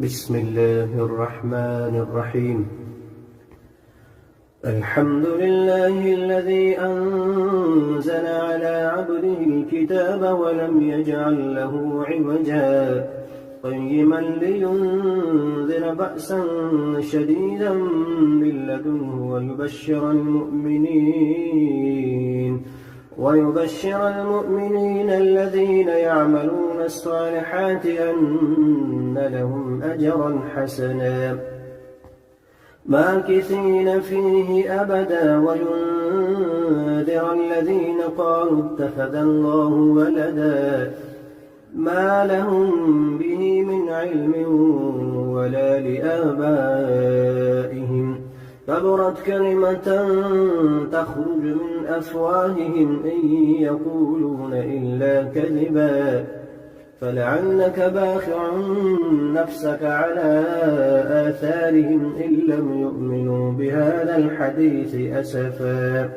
بسم الله الرحمن الرحيم. الحمد لله الذي أنزل على عبده الكتاب ولم يجعل له عوجا قيما لينذر بأسا شديدا من لدنه ويبشر المؤمنين الذين يعملون الصالحات أن لهم أجرا حسنا ماكثين فيه أبدا وينذر الذين قالوا اتخذ الله ولدا ما لهم به من علم ولا لآبائهم كبرت كلمة تخرج من أفواههم إن يقولون إلا كذبا فلعلك باخع نفسك على آثارهم إن لم يؤمنوا بهذا الحديث أسفا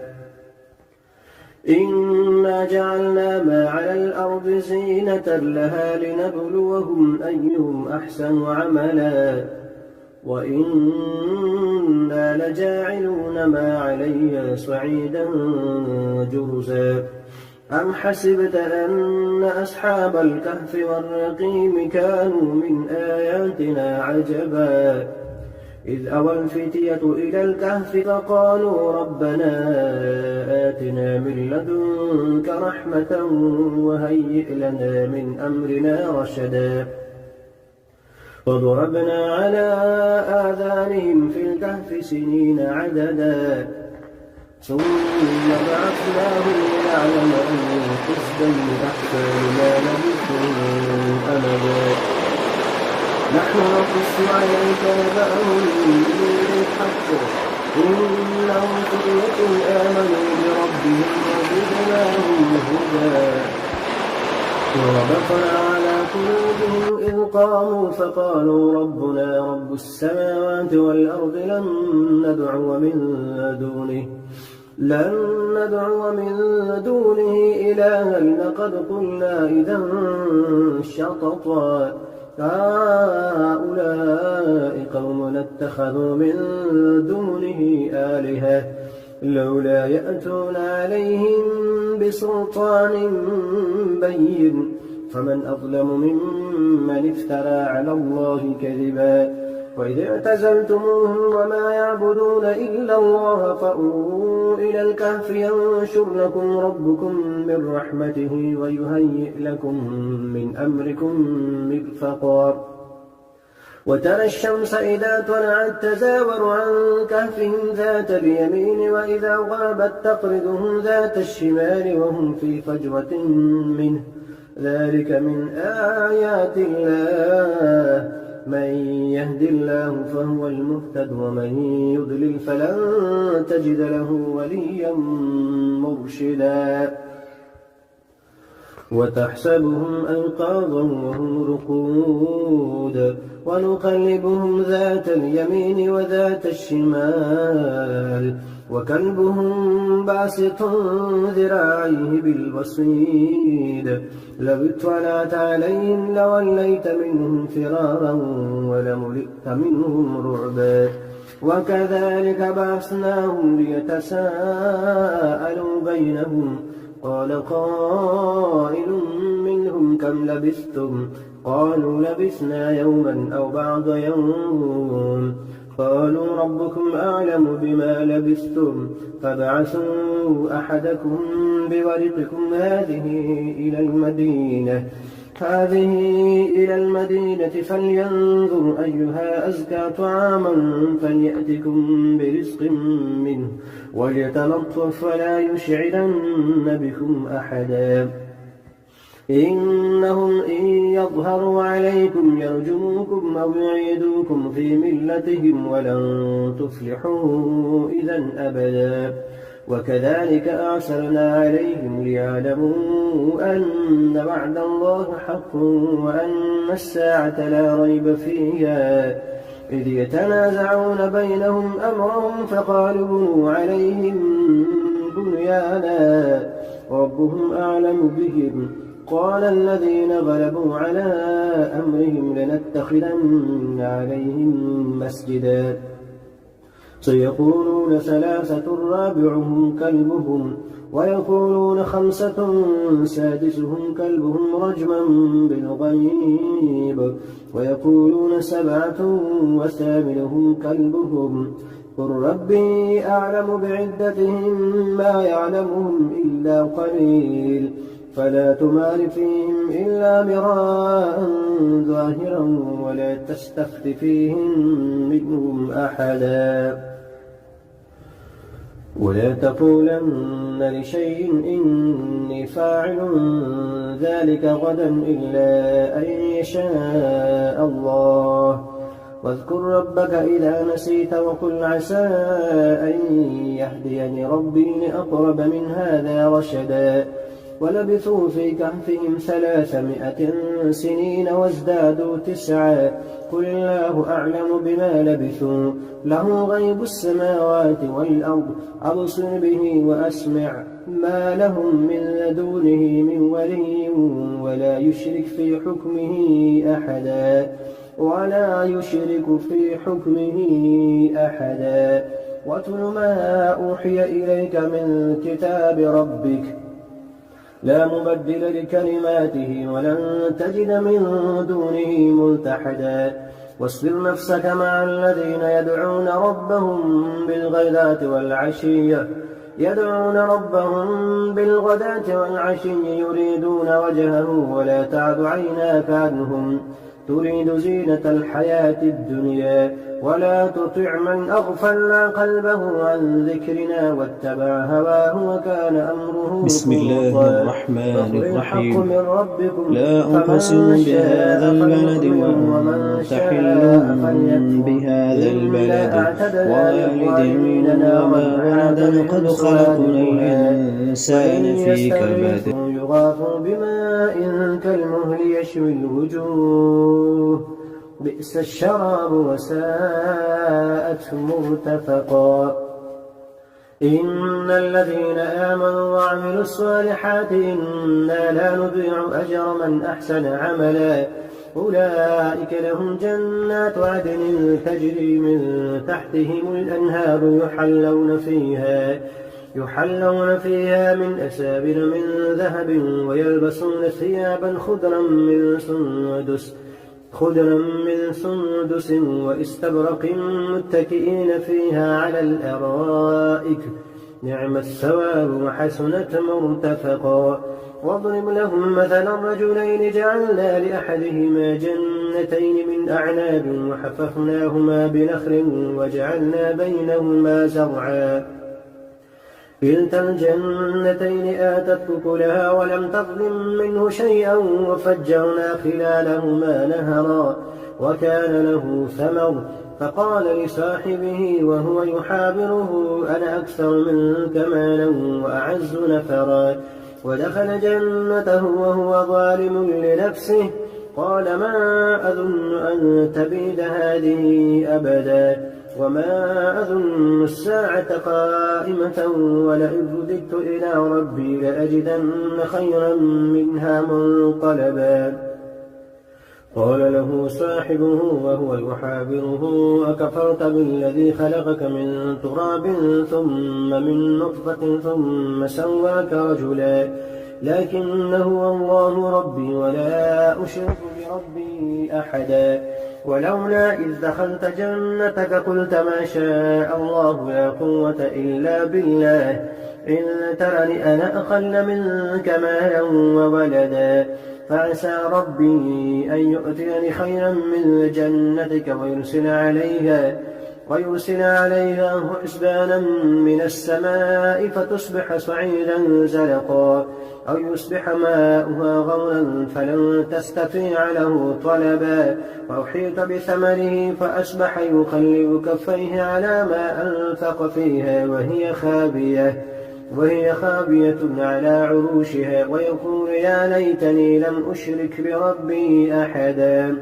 إنا جعلنا ما على الأرض زينة لها لنبلوهم أيهم أحسن عملا وإنا لجاعلون ما عليها صعيدا جرزا أم حسبت أن أصحاب الكهف والرقيم كانوا من آياتنا عجبا إذ أوى الفتية إلى الكهف فقالوا ربنا آتنا من لدنك رحمة وهيئ لنا من أمرنا رشدا وضربنا على آذانهم في الكهف سنين عددا ثم بعثناهم لنعلم أي الحزبين أحسن ما لبثوا أمدا نحن نقص عليك نبأهم بالحق إنهم فتية آمنوا بربهم وزدناهم هدى وربطنا على قلوبهم إذ قاموا فقالوا ربنا رب السماوات والأرض لن ندعو من دونه إلها لقد قلنا إذا شططا هؤلاء قومنا اتخذوا من دونه آلهة لولا يأتون عليهم بسلطان بين فمن أظلم ممن افترى على الله كذبا وإذ اعتزلتموهم وما يعبدون إلا الله فأووا إلى الكهف ينشر لكم ربكم من رحمته ويهيئ لكم من أمركم مرفقا وترى الشمس إذا طلعت تزاور عن كهفهم ذات اليمين وإذا غابت تقرضهم ذات الشمال وهم في فجوة منه ذلك من آيات الله من يهد الله فهو المهتد ومن يضلل فلن تجد له وليا مرشدا وتحسبهم أيقاظا وهم رقود ونقلبهم ذات اليمين وذات الشمال وكلبهم باسط ذراعيه بالوصيد لو اطلعت عليهم لوليت منهم فرارا ولملئت منهم رعبا وكذلك بعثناهم ليتساءلوا بينهم قال قائل منهم كم لبثتم قالوا لبثنا يوما أو بعض يوم قالوا ربكم أعلم بما لبثتم فابعثوا أحدكم بورقكم هذه إلى المدينة فلينظر أيها أزكى طعاما فليأتكم برزق منه وليتلطف ولا يشعرن بكم أحدا إنهم إن يظهروا عليكم يرجموكم أو يعيدوكم في ملتهم ولن تفلحوا إذا أبدا وكذلك أعثرنا عليهم ليعلموا أن وعد الله حق وأن الساعة لا ريب فيها إذ يتنازعون بينهم أمرهم فقالوا بنوا عليهم بنيانا ربهم أعلم بهم قال الذين غلبوا على أمرهم لنتخذن عليهم مسجدا سيقولون ثلاثة رابعهم كلبهم ويقولون خمسة سادسهم كلبهم رجما بالغيب ويقولون سبعة وثامنهم كلبهم قل ربي أعلم بعدتهم ما يعلمهم إلا قليل فلا تمار فيهم إلا مراء ظاهرا ولا تستفت فيهم منهم أحدا ولا تقولن لشيء إني فاعل ذلك غدا إلا أن يشاء الله واذكر ربك إذا نسيت وقل عسى أن يهديني ربي لأقرب من هذا رشدا ولبثوا في كهفهم 300 سنين وازدادوا 9 قل الله أعلم بما لبثوا له غيب السماوات والأرض أبصر به وأسمع ما لهم من لدونه من ولي ولا يشرك في حكمه أحدا واتل ما أوحي إليك من كتاب ربك لا مبدل لكلماته ولن تجد من دونه ملتحدا واصبر نفسك مع الذين يدعون ربهم بالغداة والعشي يريدون وجهه ولا تعد عيناك عنهم تريد زينة الحياة الدنيا ولا تطع من أغفلنا قلبه عن ذكرنا واتبع هواه وكان أمره بسم الله الرحمن الرحيم لا أقسم بهذا البلد وأنت حل بهذا البلد ووالد وما ولد قد خلقنا الإنسان في كبد يغاث بماء كالمهل يشوي الوجوه بئس الشراب وساءت مرتفقا إن الذين آمنوا وعملوا الصالحات إنا لا نضيع أجر من أحسن عملا أولئك لهم جنات عدن تجري من تحتهم الأنهار يحلون فيها من أسابر من ذهب ويلبسون ثيابا خضرا من سندس واستبرق متكئين فيها على الأرائك نعم الثواب وحسنت مرتفقا واضرب لهم مثلا رجلين جعلنا لأحدهما جنتين من أعناب وحففناهما بنخل وجعلنا بينهما زرعا كلتا الجنتين آتت أكلها ولم تظلم منه شيئا وفجرنا خلالهما نهرا وكان له ثمر فقال لصاحبه وهو يحاوره أنا أكثر منك مالا وأعز نفرا ودخل جنته وهو ظالم لنفسه قال ما أظن أن تبيد هذه أبدا وما أظن الساعة قائمة ولئن رددت إلى ربي لأجدن خيرا منها منقلبا قال له صاحبه وهو يحاوره أكفرت بالذي خلقك من تراب ثم من نطفة ثم سواك رجلا لكن هو الله ربي ولا أشرك بربي أحدا ولولا إذ دخلت جنتك قلت ما شاء الله لا قوة إلا بالله إن ترني أنا أقل منك مالا وولدا فعسى ربي أن يؤتيني خيرا من جنتك ويرسل عليها حسبانا من السماء فتصبح صعيدا زلقا أو يصبح ماؤها غورا فلن تستطيع له طلبا وأحيط بثمره فأصبح يقلب كفيه على ما أنفق فيها وهي خابية على عروشها ويقول يا ليتني لم أشرك بربي أحدا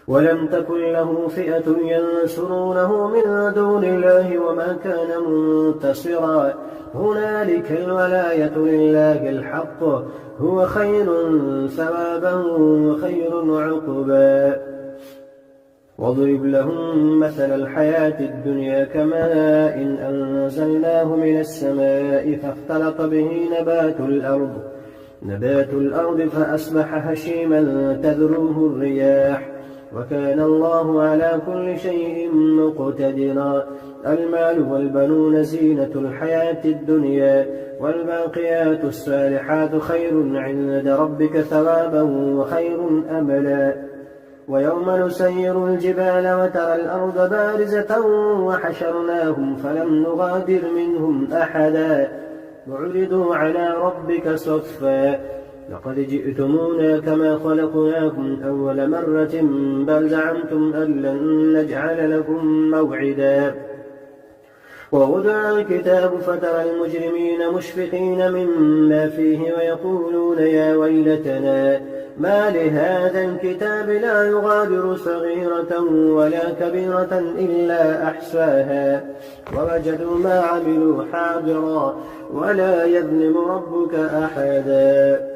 ولم تكن له فئة ينصرونه من دون الله وما كان منتصرا هنالك الولاية لله الحق هو خير ثوابا وخير عقبا. واضرب لهم مثل الحياة الدنيا كماء إن أنزلناه من السماء فاختلط به نبات الأرض فأصبح هشيما تذروه الرياح وكان الله على كل شيء مقتدرا. المال والبنون زينة الحياة الدنيا والباقيات الصالحات خير عند ربك ثوابا وخير أملا. ويوم نسير الجبال وترى الأرض بارزة وحشرناهم فلم نغادر منهم أحدا وعرضوا على ربك صفا لقد جئتمونا كما خلقناكم أول مرة بل زعمتم أن لن نجعل لكم موعدا. ووضع الكتاب فترى المجرمين مشفقين مما فيه ويقولون يا ويلتنا ما لهذا الكتاب لا يغادر صغيرة ولا كبيرة إلا أحصاها ووجدوا ما عملوا حاضرا ولا يظلم ربك أحدا.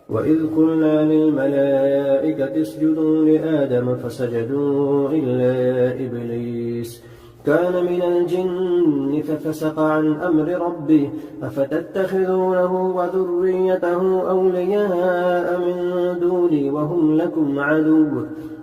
وإذ قلنا للملائكة اسجدوا لآدم فسجدوا إلا إبليس كان من الجن ففسق عن أمر ربه أفتتخذونه وذريته أولياء من دوني وهم لكم عدو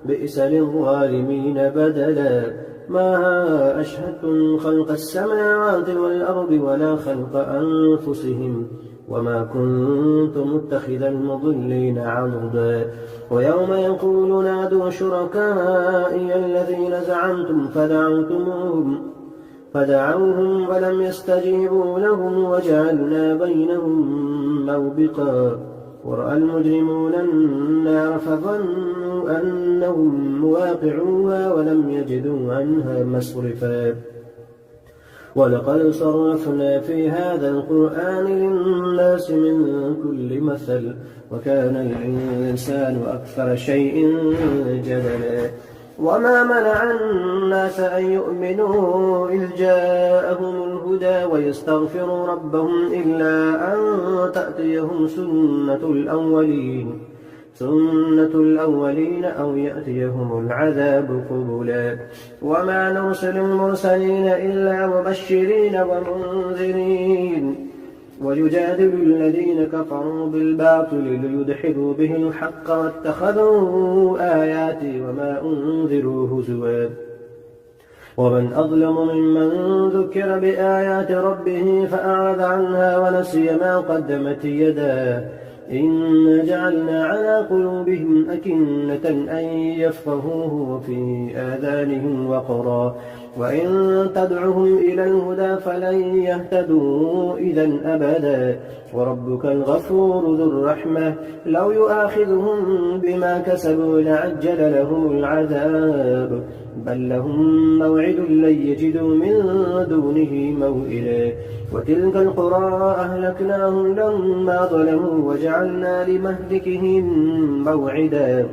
بئس للظالمين بدلا. ما أشهدتم خلق السماوات والأرض ولا خلق أنفسهم وما كنت متخذ المضلين عضدا. ويوم يقول نادوا شركائي الذين زعمتم فدعوهم ولم يستجيبوا لهم وجعلنا بينهم موبقا. ورأى المجرمون النار فظنوا أنهم مواقعوها ولم يجدوا عنها مصرفا. ولقد صرفنا في هذا القرآن للناس من كل مثل وكان الإنسان أكثر شيء جدلا. وما منع الناس أن يؤمنوا إذ جاءهم الهدى ويستغفروا ربهم إلا أن تأتيهم سنة الأولين أو يأتيهم العذاب قبلا. وما نرسل المرسلين إلا مبشرين ومنذرين ويجادل الذين كفروا بالباطل ليدحضوا به الحق واتخذوا آياتي وما أنذروا هزوا. ومن أظلم ممن ذكر بآيات ربه فأعرض عنها ونسي ما قدمت يداه إنا جعلنا على قلوبهم أكنة أن يفقهوه وفي آذانهم وقرا وإن تدعهم إلى الهدى فلن يهتدوا إذا أبدا. وربك الغفور ذو الرحمة لو يؤاخذهم بما كسبوا لعجل لهم العذاب بل لهم موعد لن يجدوا من دونه موئلا. وتلك القرى أهلكناهم لما ظلموا وجعلنا لمهلكهم موعدا.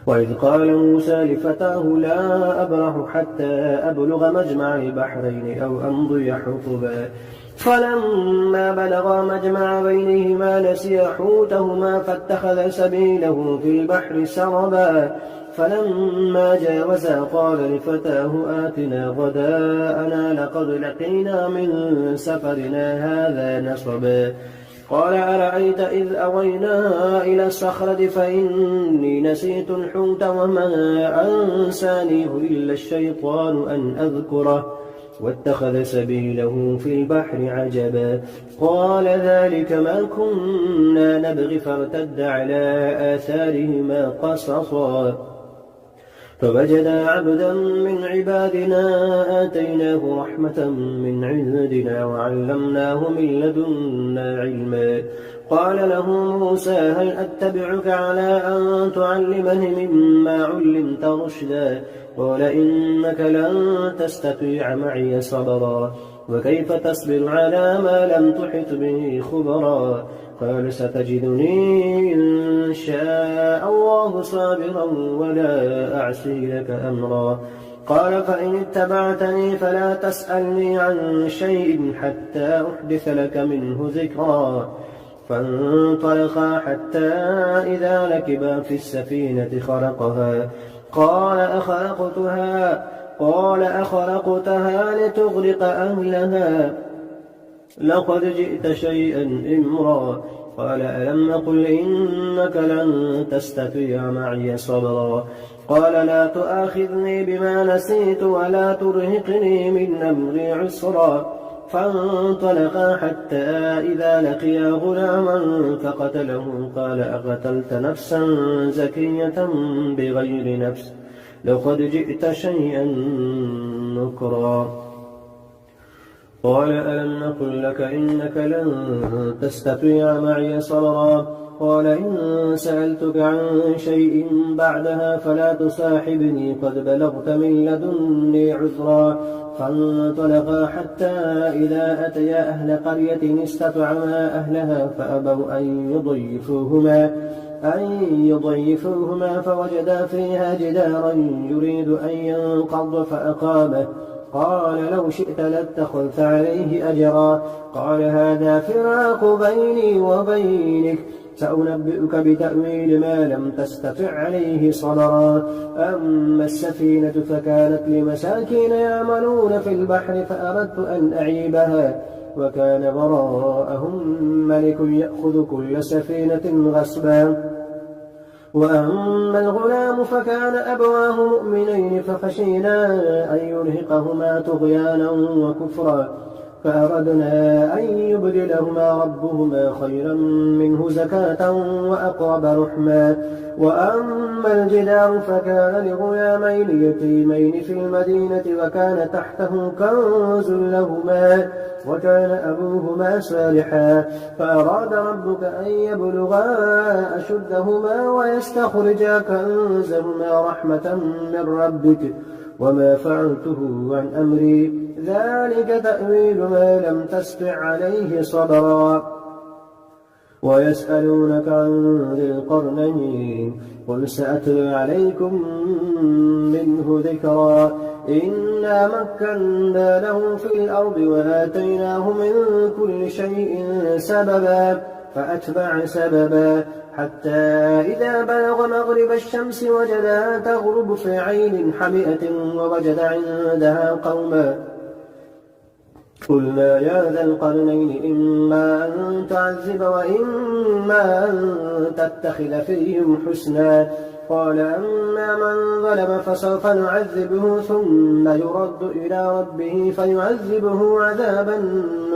وإذ قال موسى لفتاه لا أبرح حتى أبلغ مجمع البحرين أو أمضي حقبا فلما بلغا مجمع بينهما نسيا حوتهما فاتخذ سبيله في البحر سربا فلما جاوزا قال لفتاه آتنا غداءنا لقد لقينا من سفرنا هذا نصبا قال أرأيت إذ أوينا إلى الصخرة فإني نسيت الحوت وما أنسانيه إلا الشيطان أن أذكره واتخذ سبيله في البحر عجبا قال ذلك ما كنا نبغي فارتد على آثارهما قصصا فوجدا عبدا من عبادنا آتيناه رحمة من عندنا وعلمناه من لدنا علما قال له موسى هل أتبعك على أن تعلمني مما علمت رشدا قال إنك لن تستطيع معي صبرا وكيف تصبر على ما لم تحط به خبرا قال ستجدني إن شاء الله صابرا ولا أعصي لك أمرا قال فإن اتبعتني فلا تسألني عن شيء حتى أحدث لك منه ذكرا فانطلقا حتى إذا ركبا في السفينة خرقها قال أخرقتها لتغرق أهلها لقد جئت شيئا إمرا. قال ألم أقل إنك لن تستطيع معي صبرا. قال لا تؤاخذني بما نسيت ولا ترهقني من أمري عسرا. فانطلقا حتى إذا لقيا غلاما فقتله قال أقتلت نفسا زكية بغير نفس لقد جئت شيئا نكرا. قال ألم نقل لك إنك لن تستطيع معي صبرا. قال إن سألتك عن شيء بعدها فلا تصاحبني قد بلغت من لدني عذرا. فانطلقا حتى إذا أتيا أهل قرية استطعما أهلها فأبوا أن يضيفوهما فوجدا فيها جدارا يريد أن ينقض فأقامه. قال لو شئت لاتخذت عليه أجرا. قال هذا فراق بيني وبينك سأنبئك بتأويل ما لم تستطع عليه صبرا. أما السفينة فكانت لمساكين يعملون في البحر فأردت أن أعيبها وكان وراءهم ملك يأخذ كل سفينة غصبا. وأما الغلام فكان أبواه مؤمنين فخشينا أن يرهقهما طغيانا وكفرا فأردنا أن يبدلهما ربهما خيرا منه زكاة وأقرب رحما. وأما الجدار فكان لغلامين يتيمين في المدينة وكان تحته كنز لهما وكان أبوهما صالحا فأراد ربك أن يبلغا أشدهما ويستخرجا كنزهما رحمة من ربك وما فعلته عن أمري ذلك تأويل ما لم تستطع عليه صبرا. ويسألونك عن ذي القرنين قل سأتلو عليكم منه ذكرا. إنا مكنا له في الأرض وآتيناه من كل شيء سببا فأتبع سببا حتى إذا بلغ مغرب الشمس وجدها تغرب في عين حمئة ووجد عندها قوما. قلنا يا ذا القرنين إما أن تعذب وإما أن تتخذ فيهم حسنا. قال أما من ظلم فسوف نعذبه ثم يرد إلى ربه فيعذبه عذابا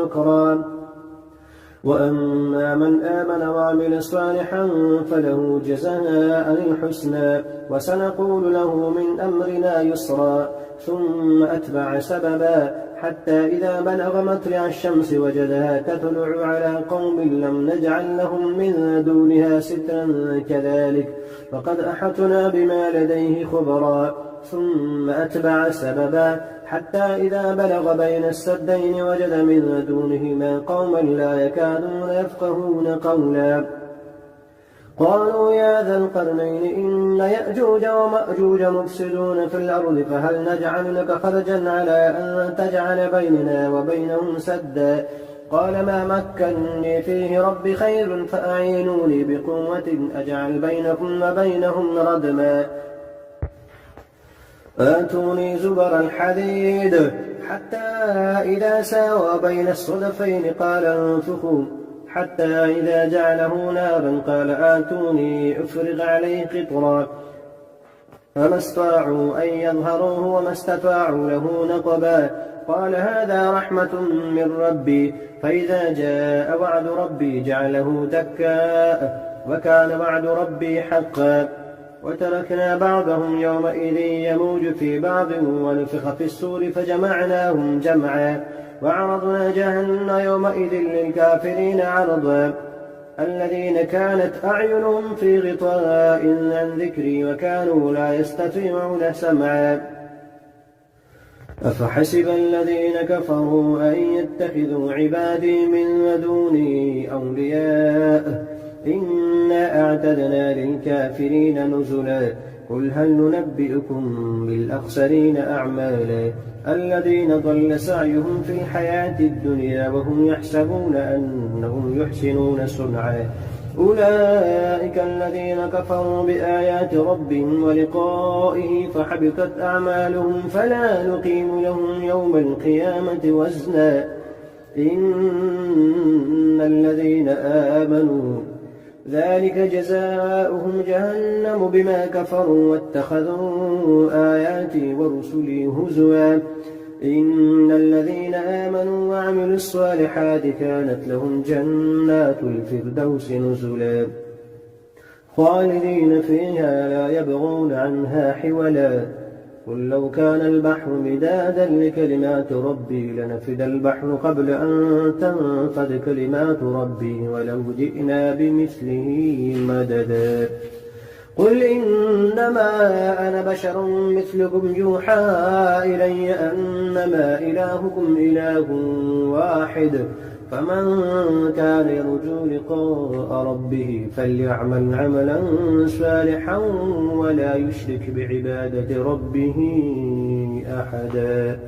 نكرا. وأما من آمن وعمل صالحا فله جزاء الحسنى وسنقول له من أمرنا يسرا. ثم أتبع سببا حتى إذا بلغ مطلع الشمس وجدها تطلع على قوم لم نجعل لهم من دونها سترا كذلك فقد أحطنا بما لديه خبرا. ثم أتبع سببا حتى إذا بلغ بين السدين وجد من دونهما قوما لا يكادون يفقهون قولا. قالوا يا ذا القرنين إن يأجوج ومأجوج مفسدون في الأرض فهل نجعل لك خرجا على أن تجعل بيننا وبينهم سدا. قال ما مكنني فيه ربي خير فأعينوني بقوة أجعل بينكم وبينهم ردما. آتوني زبر الحديد حتى إذا ساوى بين الصدفين قال انفخوا حتى إذا جعله نارا قال آتوني أفرغ عليه قطرا. فما استطاعوا أن يظهروه وما استطاعوا له نقبا. قال هذا رحمة من ربي فإذا جاء وعد ربي جعله دكا وكان وعد ربي حقا. وتركنا بعضهم يومئذ يموج في بعض ونفخ في السور فجمعناهم جمعا وعرضنا جهنم يومئذ للكافرين عرضا. الذين كانت أعينهم في غطاء عن ذكري وكانوا لا يستطيعون سمعا. أفحسب الذين كفروا أن يتخذوا عبادي من دوني أولياء إنا أعتدنا للكافرين نزلا. قل هل ننبئكم بالأخسرين أعمالا الذين ضل سعيهم في الحياة الدنيا وهم يحسبون أنهم يحسنون صنعا أولئك الذين كفروا بآيات ربهم ولقائه فحبطت أعمالهم فلا نقيم لهم يوم القيامة وزنا إن الذين آمنوا ذلك جزاؤهم جهنم بما كفروا واتخذوا آياتي ورسلي هزوا إن الذين آمنوا وعملوا الصالحات كانت لهم جنات الفردوس نزلا خالدين فيها لا يبغون عنها حولا قل لو كان البحر مدادا لكلمات ربي لنفد البحر قبل أن تنفد كلمات ربي ولو جئنا بمثله مددا قل إنما أنا بشر مثلكم يوحى إلي أنما إلهكم إله واحد فمن كان يرجو لقاء ربه فليعمل عملا صالحا ولا يشرك بعبادة ربه أحدا.